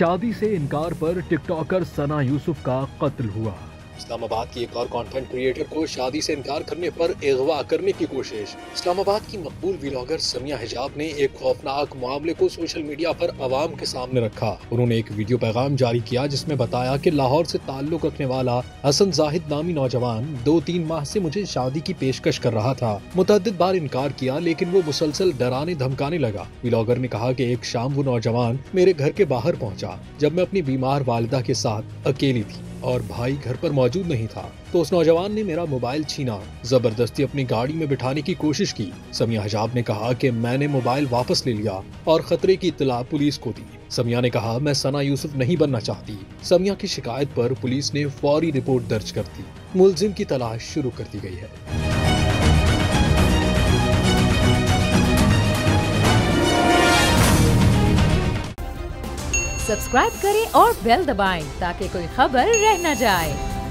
शादी से इनकार पर टिकटॉकर सना यूसुफ का कत्ल हुआ। इस्लामाबाद की एक और कंटेंट क्रिएटर को शादी से इनकार करने पर अगवा करने की कोशिश। इस्लामाबाद की मकबूल व्लॉगर समिया हिजाब ने एक खौफनाक मामले को सोशल मीडिया पर आवाम के सामने रखा। उन्होंने एक वीडियो पैगाम जारी किया जिसमें बताया कि लाहौर से ताल्लुक रखने वाला हसन जाहिद नामी नौजवान 2-3 माह से मुझे शादी की पेशकश कर रहा था। मुतअद्दिद बार इनकार किया लेकिन वो मुसलसल डराने धमकाने लगा। व्लॉगर ने कहा कि एक शाम वो नौजवान मेरे घर के बाहर पहुंचा जब मैं अपनी बीमार वालिदा के साथ अकेली थी और भाई घर पर मौजूद नहीं था, तो उस नौजवान ने मेरा मोबाइल छीना, जबरदस्ती अपनी गाड़ी में बिठाने की कोशिश की। समिया हिजाब ने कहा कि मैंने मोबाइल वापस ले लिया और खतरे की इत्तला पुलिस को दी। समिया ने कहा, मैं सना यूसुफ नहीं बनना चाहती। समिया की शिकायत पर पुलिस ने फौरी रिपोर्ट दर्ज कर दी। मुलजिम की तलाश शुरू कर दी गई है। सब्सक्राइब करें और बेल दबाएं ताकि कोई खबर रह न जाए।